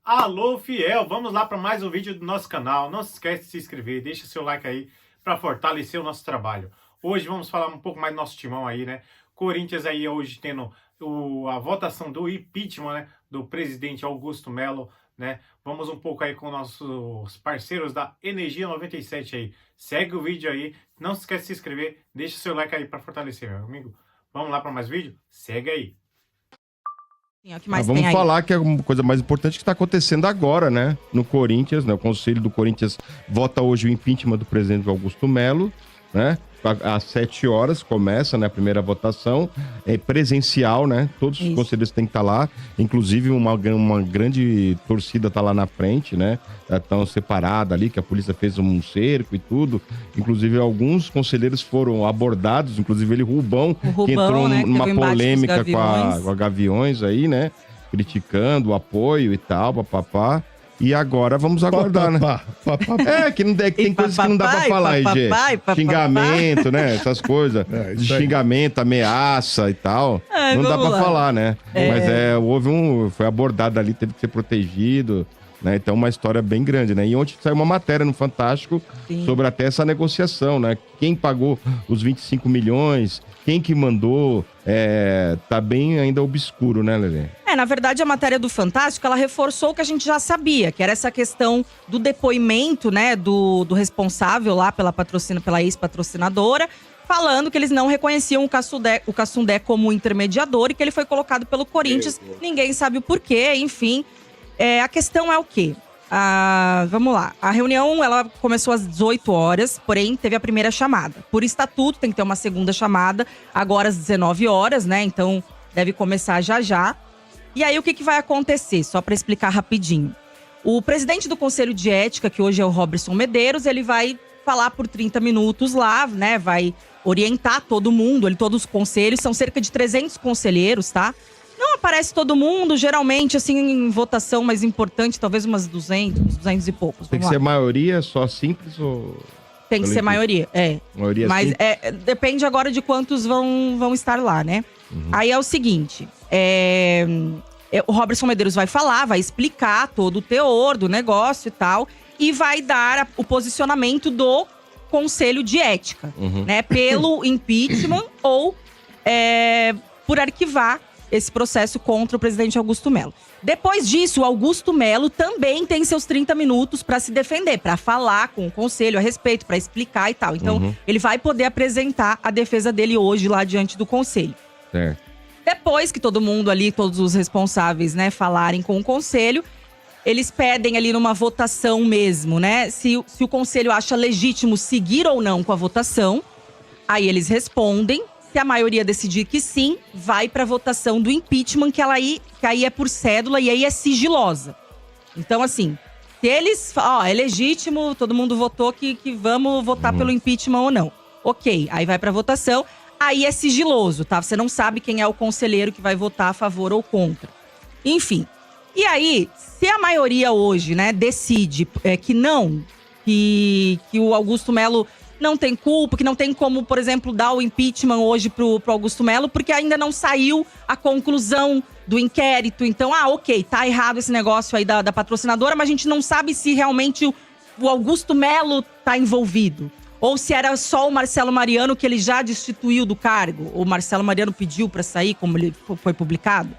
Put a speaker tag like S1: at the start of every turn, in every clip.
S1: Alô, fiel! Vamos lá para mais um vídeo do nosso canal. Não se esquece de se inscrever, deixa seu like aí para fortalecer o nosso trabalho. Hoje vamos falar um pouco mais do nosso timão aí, né? Corinthians aí hoje tendo a votação do impeachment, né? Do presidente Augusto Melo, né? Vamos um pouco aí com nossos parceiros da Energia 97 aí. Segue o vídeo aí, não se esquece de se inscrever, deixa seu like aí para fortalecer, meu amigo. Vamos lá para mais vídeo? Segue aí.
S2: Vamos falar que é uma coisa mais importante que está acontecendo agora, né? No Corinthians, né? O Conselho do Corinthians vota hoje o impeachment do presidente Augusto Melo, né? Às 7 horas começa, né, a primeira votação, é presencial, né? Todos os conselheiros têm que estar lá, inclusive uma grande torcida está lá na frente, né? Estão separados ali, que a polícia fez um cerco e tudo. Inclusive, alguns conselheiros foram abordados, inclusive ele, Rubão, que entrou, né, numa polêmica com a Gaviões aí, né? Criticando o apoio e tal, papapá. E agora vamos aguardar, né? Tem coisas que não dá pra falar, IG. Xingamento, né? Essas coisas. De xingamento, ameaça e tal. Não dá pra falar, né? Mas foi abordado ali, teve que ser protegido, né? Então, uma história bem grande, né? E ontem saiu uma matéria no Fantástico sobre até essa negociação, né? Quem pagou os 25 milhões, quem que mandou, tá bem ainda obscuro, né, Lelê?
S3: Na verdade, a matéria do Fantástico, ela reforçou o que a gente já sabia, que era essa questão do depoimento, né, do responsável lá pela ex-patrocinadora, falando que eles não reconheciam o Cassundé como intermediador e que ele foi colocado pelo Corinthians. Ninguém sabe o porquê, enfim. A questão é o quê? Vamos lá. A reunião, ela começou às 18 horas, porém teve a primeira chamada. Por estatuto, tem que ter uma segunda chamada, agora às 19 horas, né? Então, deve começar já. E aí, o que vai acontecer? Só para explicar rapidinho. O presidente do Conselho de Ética, que hoje é o Roberson Medeiros, ele vai falar por 30 minutos lá, né? Vai orientar todo mundo, todos os conselhos. São cerca de 300 conselheiros, tá? Não aparece todo mundo, geralmente, assim, em votação mais importante, talvez uns 200 e poucos.
S2: Tem que ser maioria, só simples ou...
S3: Tem que ser maioria,
S2: Maioria
S3: mas
S2: simples?
S3: Depende agora de quantos vão estar lá, né? Aí é o seguinte, o Roberson Medeiros vai falar, vai explicar todo o teor do negócio e tal, e vai dar o posicionamento do Conselho de Ética, né? Pelo impeachment ou por arquivar esse processo contra o presidente Augusto Melo. Depois disso, o Augusto Melo também tem seus 30 minutos para se defender, para falar com o conselho a respeito, para explicar e tal. Então, ele vai poder apresentar a defesa dele hoje lá diante do conselho.
S2: Certo.
S3: Depois que todo mundo ali, todos os responsáveis, né, falarem com o conselho, eles pedem ali numa votação mesmo, né, se o conselho acha legítimo seguir ou não com a votação. Aí eles respondem. Se a maioria decidir que sim, vai para a votação do impeachment, que aí é por cédula e aí é sigilosa. Então, assim, se eles... é legítimo, todo mundo votou que vamos votar pelo impeachment ou não. Ok, aí vai para votação, aí é sigiloso, tá? Você não sabe quem é o conselheiro que vai votar a favor ou contra. Enfim, e aí, se a maioria hoje, né, decide que o Augusto Melo não tem culpa, que não tem como, por exemplo, dar o impeachment hoje pro Augusto Melo, porque ainda não saiu a conclusão do inquérito. Então, ok, tá errado esse negócio aí da patrocinadora, mas a gente não sabe se realmente o Augusto Melo tá envolvido. Ou se era só o Marcelo Mariano, que ele já destituiu do cargo. O Marcelo Mariano pediu pra sair, como ele foi publicado,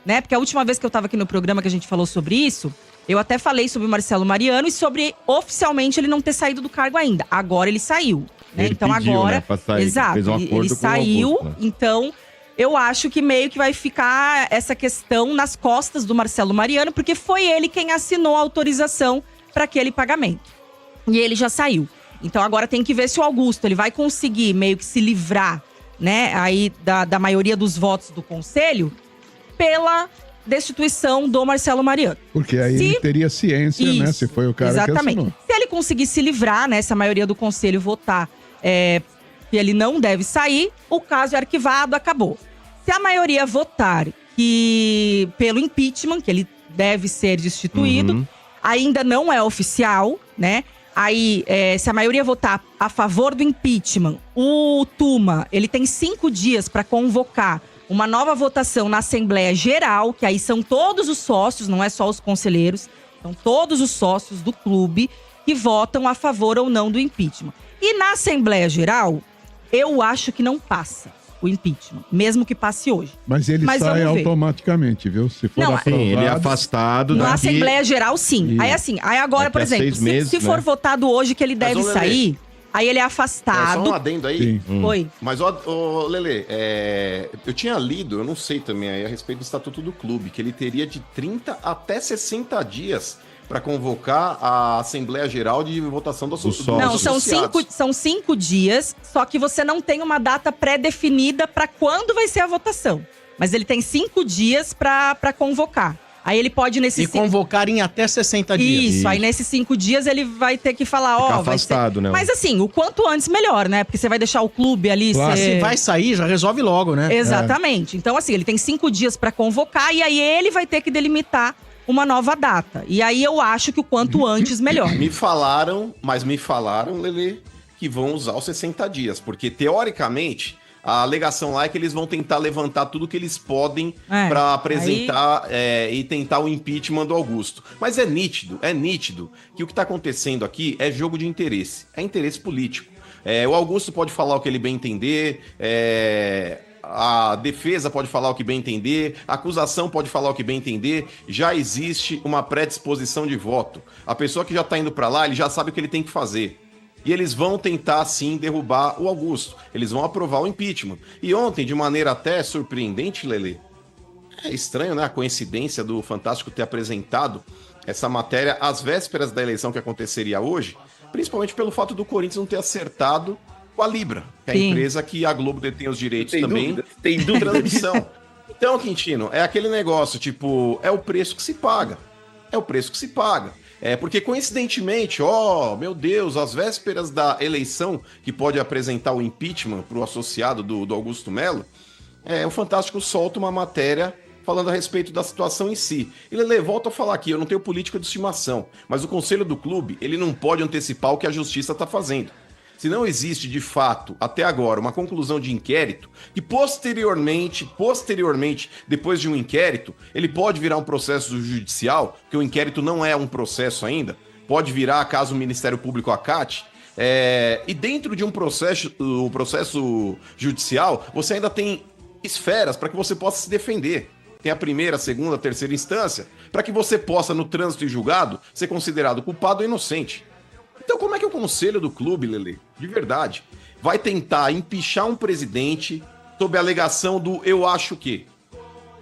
S3: né? Porque a última vez que eu tava aqui no programa que a gente falou sobre isso, eu até falei sobre o Marcelo Mariano e sobre, oficialmente, ele não ter saído do cargo ainda. Agora ele saiu, né?
S2: Ele
S3: então
S2: pediu,
S3: agora,
S2: né, pra sair,
S3: exato,
S2: fez um acordo
S3: ele
S2: com o
S3: saiu,
S2: Augusto, né?
S3: Então eu acho que meio que vai ficar essa questão nas costas do Marcelo Mariano, porque foi ele quem assinou a autorização para aquele pagamento. E ele já saiu. Então agora tem que ver se o Augusto ele vai conseguir meio que se livrar, né, aí da maioria dos votos do conselho pela destituição do Marcelo Mariano.
S4: Porque aí ele teria ciência, né? Se foi o cara que assinou.
S3: Se ele conseguir se livrar, né? Se a maioria do conselho votar que ele não deve sair, o caso é arquivado, acabou. Se a maioria votar que pelo impeachment, que ele deve ser destituído, ainda não é oficial, né? Aí, se a maioria votar a favor do impeachment, o Tuma, ele tem 5 dias para convocar uma nova votação na Assembleia Geral, que aí são todos os sócios, não é só os conselheiros, são todos os sócios do clube que votam a favor ou não do impeachment. E na Assembleia Geral, eu acho que não passa o impeachment, mesmo que passe hoje.
S4: Mas ele sai automaticamente, viu? Se for
S3: não,
S4: aprovado...
S2: Ele é afastado
S3: na
S2: daqui...
S3: Assembleia Geral, sim. Aí assim, aí agora, por exemplo, se for votado hoje que ele deve sair, aí ele é afastado.
S5: Só um adendo aí.
S3: Oi.
S5: Mas, Lelê, eu tinha lido, eu não sei também aí a respeito do Estatuto do Clube, que ele teria de 30 até 60 dias para convocar a Assembleia Geral de votação dos sócios.
S3: Não, são 5 dias, só que você não tem uma data pré-definida para quando vai ser a votação. Mas ele tem 5 dias para convocar. Aí ele pode
S6: convocar em até 60 dias.
S3: Isso, aí nesses 5 dias ele vai ter que falar, vai
S2: afastado, né?
S3: Mas assim, o quanto antes melhor, né? Porque você vai deixar o clube ali
S6: Se vai sair, já resolve logo, né?
S3: Exatamente. Então assim, ele tem 5 dias para convocar e aí ele vai ter que delimitar uma nova data. E aí eu acho que o quanto antes, melhor.
S5: Me falaram, Lelê, que vão usar os 60 dias. Porque, teoricamente, a alegação lá é que eles vão tentar levantar tudo que eles podem para apresentar e tentar o impeachment do Augusto. Mas é nítido que o que está acontecendo aqui é jogo de interesse. É interesse político. O Augusto pode falar o que ele bem entender, a defesa pode falar o que bem entender, a acusação pode falar o que bem entender, já existe uma predisposição de voto. A pessoa que já está indo para lá, ele já sabe o que ele tem que fazer. E eles vão tentar, sim, derrubar o Augusto. Eles vão aprovar o impeachment. E ontem, de maneira até surpreendente, Lelê, é estranho, né, a coincidência do Fantástico ter apresentado essa matéria às vésperas da eleição que aconteceria hoje, principalmente pelo fato do Corinthians não ter acertado com a Libra, que é a empresa que a Globo detém os direitos também. Tem dúvida da transmissão. Então, Quintino, é aquele negócio, tipo, é o preço que se paga. É o preço que se paga. Porque, coincidentemente, meu Deus, às vésperas da eleição que pode apresentar o impeachment para o associado do Augusto Melo, o Fantástico solta uma matéria falando a respeito da situação em si. E, Lelê, volto a falar aqui, eu não tenho política de estimação, mas o conselho do clube, ele não pode antecipar o que a justiça está fazendo. Se não existe, de fato, até agora, uma conclusão de inquérito, que posteriormente, depois de um inquérito, ele pode virar um processo judicial, porque o inquérito não é um processo ainda, pode virar, caso o Ministério Público acate, e dentro de um processo judicial, você ainda tem esferas para que você possa se defender. Tem a primeira, a segunda, a terceira instância, para que você possa, no trânsito e julgado, ser considerado culpado ou inocente. Então, como é que o conselho do clube, Lelê, de verdade, vai tentar empichar um presidente sob a alegação do eu acho que?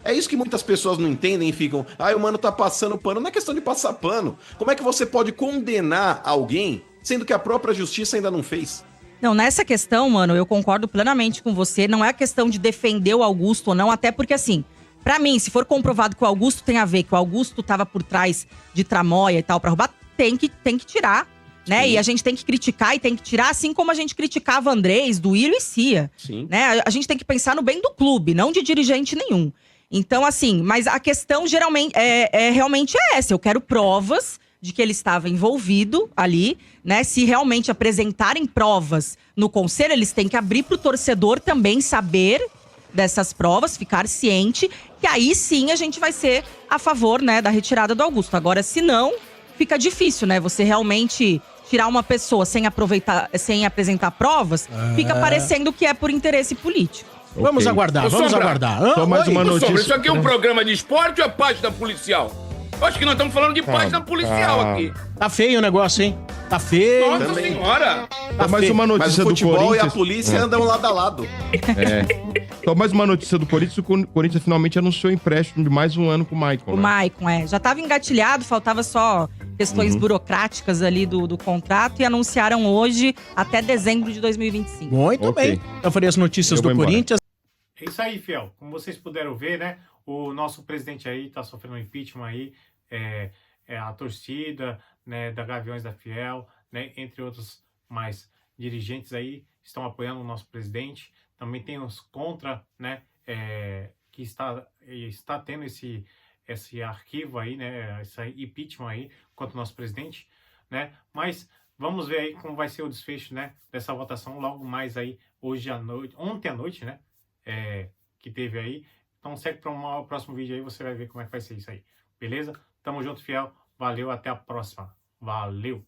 S5: É isso que muitas pessoas não entendem e ficam, o mano tá passando pano. Não é questão de passar pano. Como é que você pode condenar alguém, sendo que a própria justiça ainda não fez?
S3: Não, nessa questão, mano, eu concordo plenamente com você. Não é a questão de defender o Augusto ou não, até porque assim, pra mim, se for comprovado que o Augusto tem a ver, que o Augusto tava por trás de tramóia e tal pra roubar, tem que tirar. Né? E a gente tem que criticar e tem que tirar, assim como a gente criticava Andrés, Duílio e Cia. Né? A gente tem que pensar no bem do clube, não de dirigente nenhum. Então, assim, mas a questão geralmente realmente é essa. Eu quero provas de que ele estava envolvido ali, né? Se realmente apresentarem provas no conselho, eles têm que abrir para o torcedor também saber dessas provas, ficar ciente, que aí sim a gente vai ser a favor, né, da retirada do Augusto. Agora, se não, fica difícil, né? Você realmente tirar uma pessoa sem apresentar provas, fica parecendo que é por interesse político.
S6: Okay. Vamos aguardar.
S2: Só mais uma notícia.
S7: Isso aqui é um programa de esporte ou é página policial? Eu acho que nós estamos falando de página policial aqui.
S6: Tá feio o negócio, hein? Tá feio.
S7: Nossa senhora.
S2: Só mais uma notícia do Corinthians.
S5: Mas o futebol e a polícia andam lado a lado.
S2: Só mais uma notícia do Corinthians. O Corinthians finalmente anunciou o empréstimo de mais um ano com o Maicon.
S3: O Maicon, já estava engatilhado, faltava só questões burocráticas ali do contrato e anunciaram hoje até dezembro de 2025.
S6: Muito bem. Então falei as notícias do Corinthians.
S1: É isso aí, fiel. Como vocês puderam ver, né? O nosso presidente aí tá sofrendo um impeachment aí. A torcida, né, da Gaviões da Fiel, né, entre outros mais dirigentes aí, estão apoiando o nosso presidente. Também tem os contra, né, que está tendo esse arquivo aí, né, esse impeachment aí contra o nosso presidente, né, mas vamos ver aí como vai ser o desfecho, né, dessa votação logo mais aí hoje à noite, ontem à noite, né, que teve aí. Então segue para um próximo vídeo aí, você vai ver como é que vai ser isso aí. Beleza? Tamo junto, fiel. Valeu, até a próxima. Valeu!